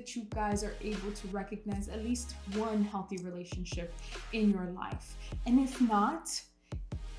that you guys are able to recognize at least one healthy relationship in your life. And if not,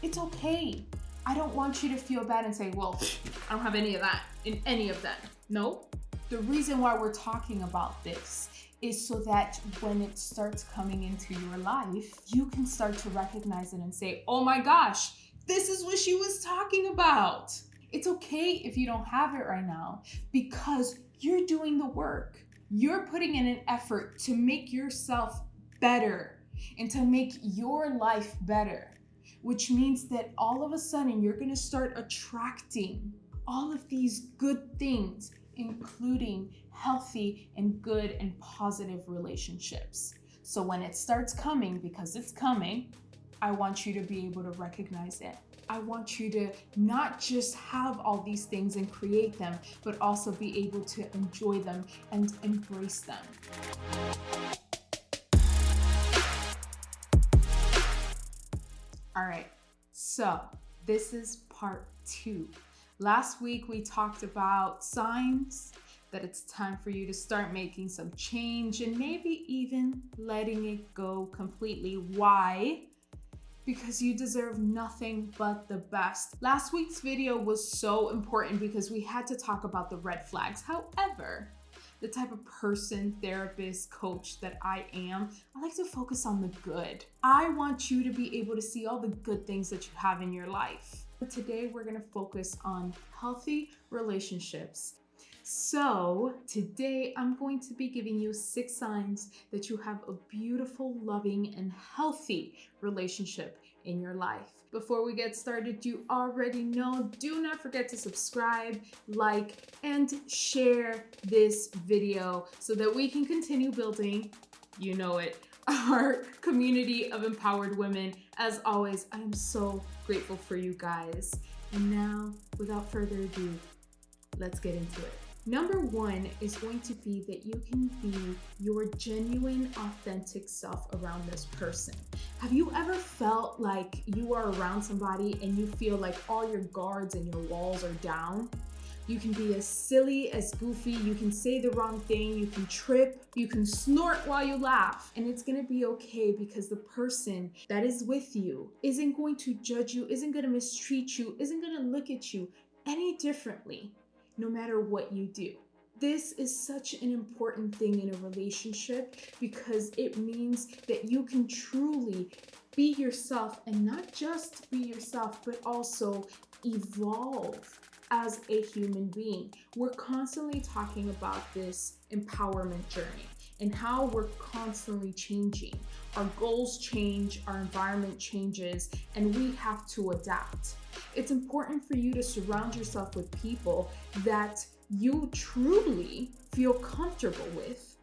it's okay. I don't want you to feel bad and say, well, I don't have any of that in any of them. No. The reason why we're talking about this is so that when it starts coming into your life, you can start to recognize it and say, oh my gosh, this is what she was talking about. It's okay if you don't have it right now because you're doing the work. You're putting in an effort to make yourself better and to make your life better, which means that all of a sudden you're going to start attracting all of these good things, including healthy and good and positive relationships. So when it starts coming, because it's coming, I want you to be able to recognize it. I want you to not just have all these things and create them, but also be able to enjoy them and embrace them. All right, so this is part 2. Last week we talked about signs that it's time for you to start making some change and maybe even letting it go completely. Why? Because you deserve nothing but the best. Last week's video was so important because we had to talk about the red flags. However, the type of person, therapist, coach that I am, I like to focus on the good. I want you to be able to see all the good things that you have in your life. Today, we're gonna focus on healthy relationships. So today I'm going to be giving you 6 signs that you have a beautiful, loving, and healthy relationship in your life. Before we get started, you already know, do not forget to subscribe, like, and share this video so that we can continue building, you know it, our community of empowered women. As always, I am so grateful for you guys. And now, without further ado, let's get into it. Number 1 is going to be that you can be your genuine, authentic self around this person. Have you ever felt like you are around somebody and you feel like all your guards and your walls are down? You can be as silly, as goofy, you can say the wrong thing, you can trip, you can snort while you laugh, and it's gonna be okay because the person that is with you isn't going to judge you, isn't gonna mistreat you, isn't gonna look at you any differently, no matter what you do. This is such an important thing in a relationship because it means that you can truly be yourself, and not just be yourself, but also evolve as a human being. We're constantly talking about this empowerment journey and how we're constantly changing. Our goals change, our environment changes, and we have to adapt. It's important for you to surround yourself with people that you truly feel comfortable with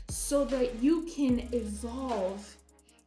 so that you can evolve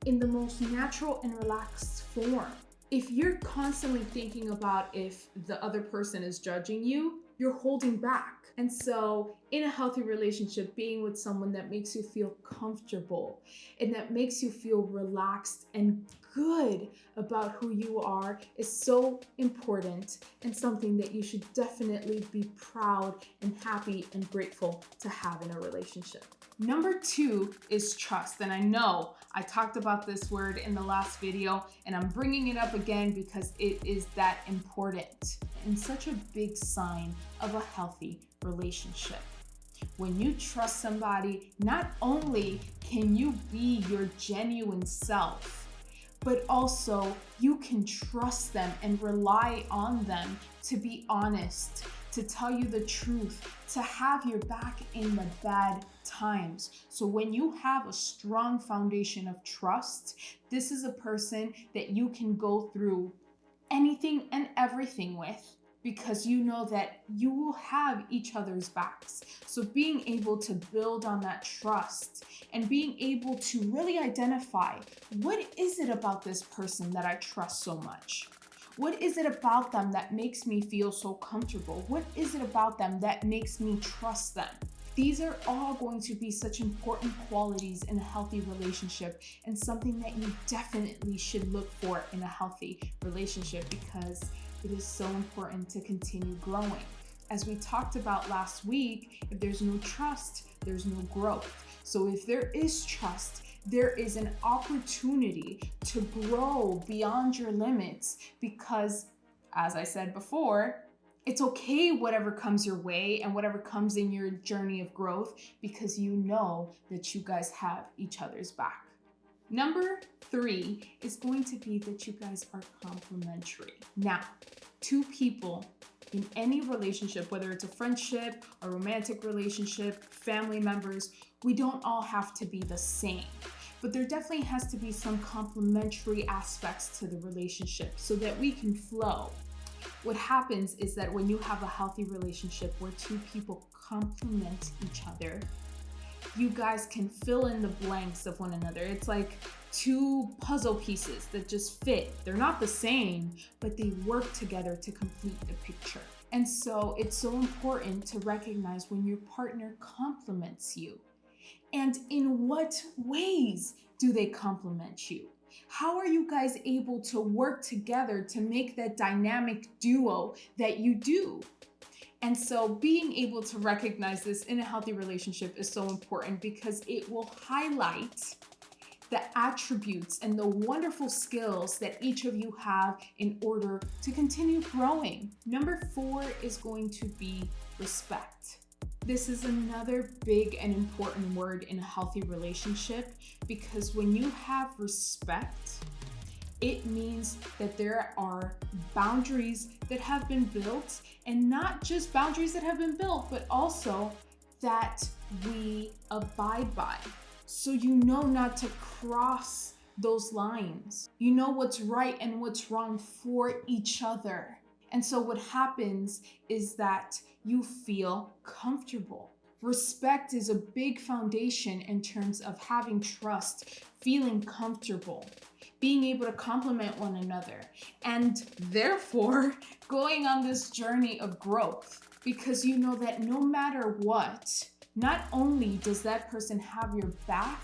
in the most natural and relaxed form. If you're constantly thinking about if the other person is judging you, you're holding back. And so in a healthy relationship, being with someone that makes you feel comfortable and that makes you feel relaxed and good about who you are is so important, and something that you should definitely be proud and happy and grateful to have in a relationship. Number 2 is trust. And I know I talked about this word in the last video, and I'm bringing it up again because it is that important and such a big sign of a healthy relationship. When you trust somebody, not only can you be your genuine self, but also you can trust them and rely on them to be honest, to tell you the truth, to have your back in the bad times. So when you have a strong foundation of trust, this is a person that you can go through anything and everything with, because you know that you will have each other's backs. So being able to build on that trust and being able to really identify, what is it about this person that I trust so much? What is it about them that makes me feel so comfortable? What is it about them that makes me trust them? These are all going to be such important qualities in a healthy relationship, and something that you definitely should look for in a healthy relationship, because it is so important to continue growing. as we talked about last week, if there's no trust, there's no growth. So if there is trust, there is an opportunity to grow beyond your limits because, as I said before, it's okay whatever comes your way and whatever comes in your journey of growth because you know that you guys have each other's back. Number 3 is going to be that you guys are complementary. Now, two people in any relationship, whether it's a friendship, a romantic relationship, family members, we don't all have to be the same. But there definitely has to be some complementary aspects to the relationship so that we can flow. What happens is that when you have a healthy relationship where two people complement each other, you guys can fill in the blanks of one another. It's like two puzzle pieces that just fit. They're not the same, but they work together to complete the picture. And so it's so important to recognize when your partner compliments you. And in what ways do they complement you? How are you guys able to work together to make that dynamic duo that you do? And so being able to recognize this in a healthy relationship is so important because it will highlight the attributes and the wonderful skills that each of you have in order to continue growing. Number 4 is going to be respect. This is another big and important word in a healthy relationship because when you have respect, it means that there are boundaries that have been built, and not just boundaries that have been built, but also that we abide by. So you know not to cross those lines. You know what's right and what's wrong for each other. And so what happens is that you feel comfortable. Respect is a big foundation in terms of having trust, feeling comfortable, being able to compliment one another, and therefore going on this journey of growth because you know that no matter what, not only does that person have your back,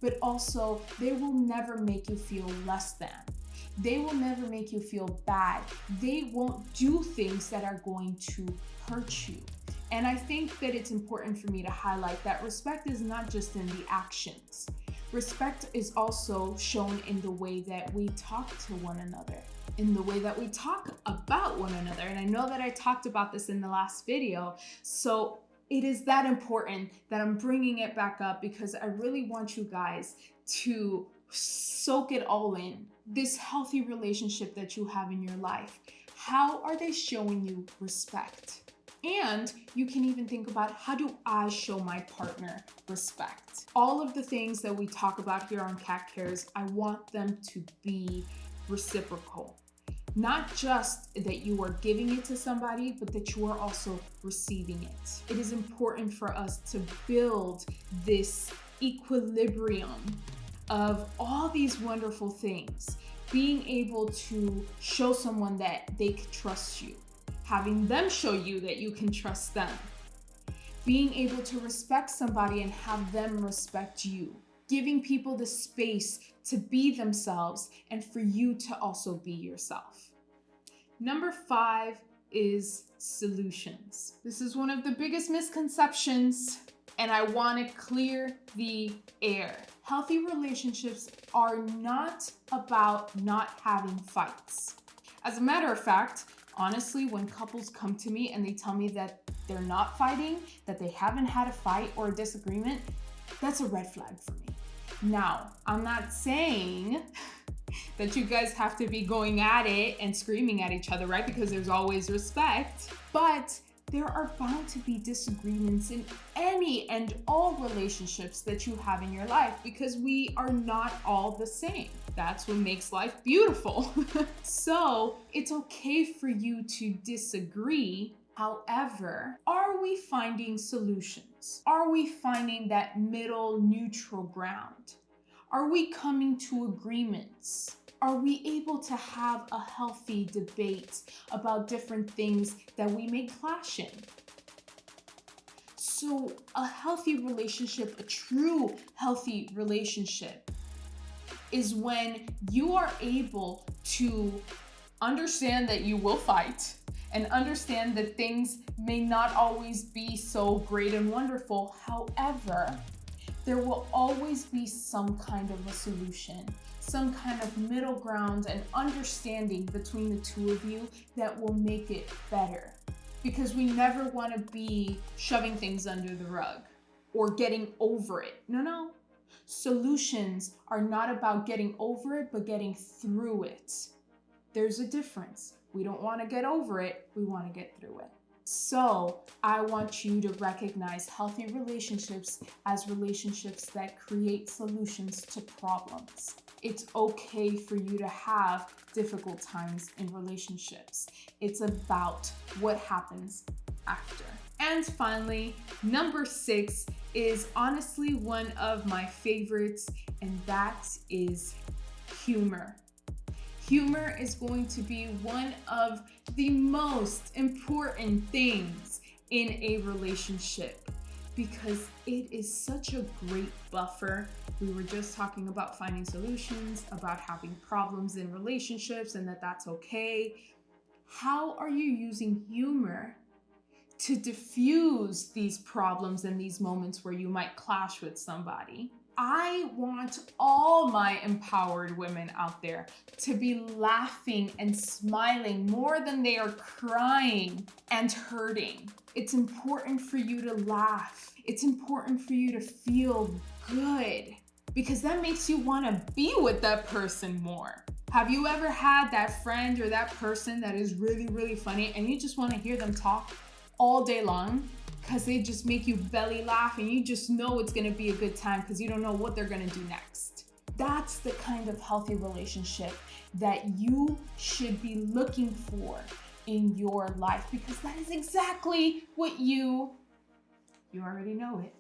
but also they will never make you feel less than. They will never make you feel bad. They won't do things that are going to hurt you. And I think that it's important for me to highlight that respect is not just in the actions. Respect is also shown in the way that we talk to one another, in the way that we talk about one another. And I know that I talked about this in the last video, so it is that important that I'm bringing it back up because I really want you guys to soak it all in. This healthy relationship that you have in your life, how are they showing you respect? And you can even think about, how do I show my partner respect? All of the things that we talk about here on Katt Cares, I want them to be reciprocal. Not just that you are giving it to somebody, but that you are also receiving it. It is important for us to build this equilibrium of all these wonderful things. Being able to show someone that they can trust you. Having them show you that you can trust them. Being able to respect somebody and have them respect you. Giving people the space to be themselves and for you to also be yourself. Number 5 is solutions. This is one of the biggest misconceptions, and I want to clear the air. Healthy relationships are not about not having fights. As a matter of fact, honestly, when couples come to me and they tell me that they're not fighting, that they haven't had a fight or a disagreement, that's a red flag for me. Now, I'm not saying that you guys have to be going at it and screaming at each other, right? Because there's always respect, but there are bound to be disagreements in any and all relationships that you have in your life because we are not all the same. That's what makes life beautiful. So it's okay for you to disagree. However, are we finding solutions? Are we finding that middle neutral ground? Are we coming to agreements? Are we able to have a healthy debate about different things that we may clash in? So a healthy relationship, a true healthy relationship, is when you are able to understand that you will fight and understand that things may not always be so great and wonderful. However, there will always be some kind of a solution, some kind of middle ground and understanding between the two of you that will make it better. Because we never want to be shoving things under the rug or getting over it. No. Solutions are not about getting over it, but getting through it. There's a difference. We don't want to get over it, we want to get through it. So I want you to recognize healthy relationships as relationships that create solutions to problems. It's okay for you to have difficult times in relationships. It's about what happens after. And finally, number 6 is honestly one of my favorites, and that is humor. Humor is going to be one of the most important things in a relationship because it is such a great buffer. We were just talking about finding solutions, about having problems in relationships, and that's okay. How are you using humor to diffuse these problems and these moments where you might clash with somebody? I want all my empowered women out there to be laughing and smiling more than they are crying and hurting. It's important for you to laugh. It's important for you to feel good because that makes you want to be with that person more. Have you ever had that friend or that person that is really, really funny and you just want to hear them talk all day long? Because they just make you belly laugh and you just know it's going to be a good time because you don't know what they're going to do next. That's the kind of healthy relationship that you should be looking for in your life because that is exactly what you already know it,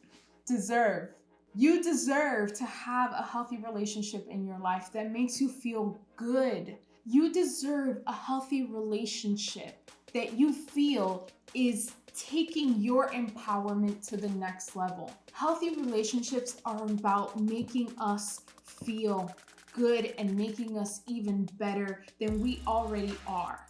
deserve. You deserve to have a healthy relationship in your life that makes you feel good. You deserve a healthy relationship that you feel is taking your empowerment to the next level. Healthy relationships are about making us feel good and making us even better than we already are.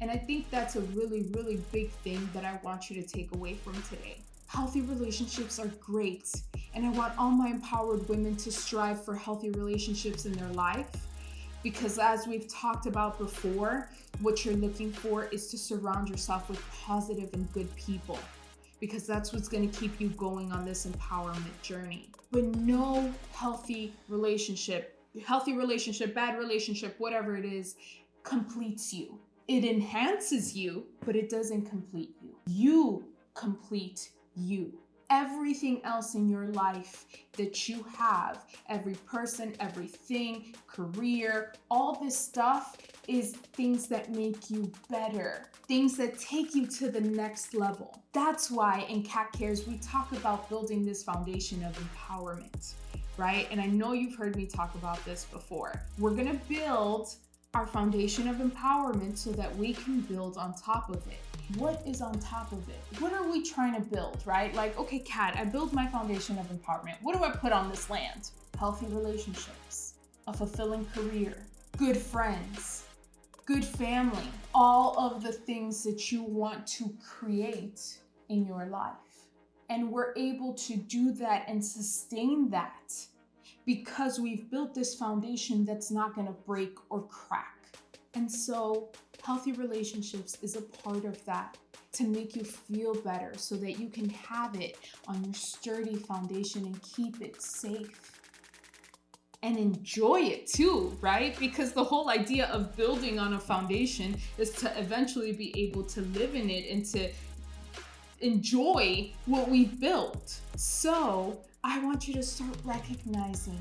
And I think that's a really, really big thing that I want you to take away from today. Healthy relationships are great, and I want all my empowered women to strive for healthy relationships in their life. Because as we've talked about before, what you're looking for is to surround yourself with positive and good people because that's what's going to keep you going on this empowerment journey. But no healthy relationship, bad relationship, whatever it is, completes you. It enhances you, but it doesn't complete you. You complete you. Everything else in your life that you have, every person, everything, career, all this stuff is things that make you better, things that take you to the next level. That's why in Katt Cares, we talk about building this foundation of empowerment, right? And I know you've heard me talk about this before. We're gonna build our foundation of empowerment so that we can build on top of it. What is on top of it? What are we trying to build, right? Like, okay, Katt, I built my foundation of empowerment. What do I put on this land? Healthy relationships, a fulfilling career, good friends, good family, all of the things that you want to create in your life. And we're able to do that and sustain that because we've built this foundation that's not going to break or crack. And so healthy relationships is a part of that to make you feel better so that you can have it on your sturdy foundation and keep it safe and enjoy it too, right? Because the whole idea of building on a foundation is to eventually be able to live in it and to enjoy what we've built. So I want you to start recognizing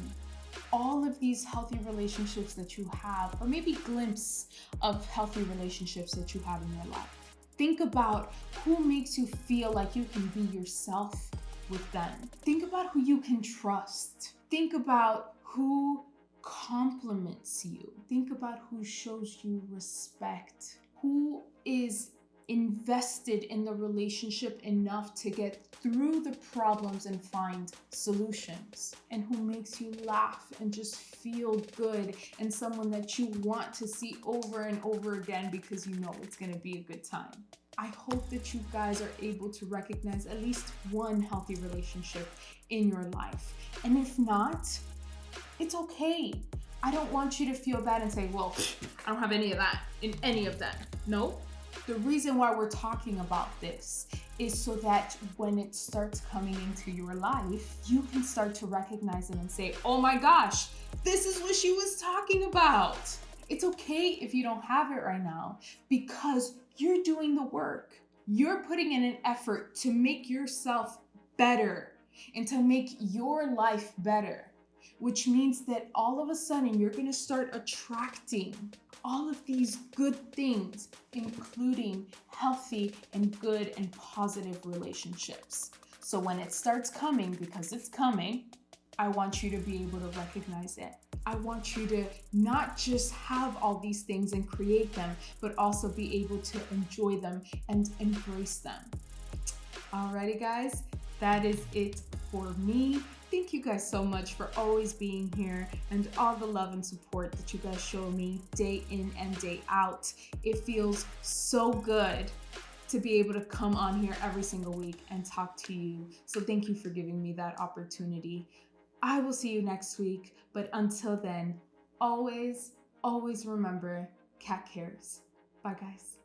all of these healthy relationships that you have, or maybe glimpse of healthy relationships that you have in your life. Think about who makes you feel like you can be yourself with them. Think about who you can trust. Think about who compliments you. Think about who shows you respect. Who is invested in the relationship enough to get through the problems and find solutions, and who makes you laugh and just feel good, and someone that you want to see over and over again because you know it's going to be a good time. I hope that you guys are able to recognize at least one healthy relationship in your life. And if not, it's okay. I don't want you to feel bad and say, well, I don't have any of that in any of them. No. The reason why we're talking about this is so that when it starts coming into your life, you can start to recognize it and say, oh my gosh, this is what she was talking about. It's okay if you don't have it right now because you're doing the work. You're putting in an effort to make yourself better and to make your life better, which means that all of a sudden you're going to start attracting all of these good things, including healthy and good and positive relationships. So when it starts coming, because it's coming, I want you to be able to recognize it. I want you to not just have all these things and create them, but also be able to enjoy them and embrace them. Alrighty, guys, that is it for me. Thank you guys so much for always being here and all the love and support that you guys show me day in and day out. It feels so good to be able to come on here every single week and talk to you. So thank you for giving me that opportunity. I will see you next week, but until then, always remember, Katt cares. Bye, guys.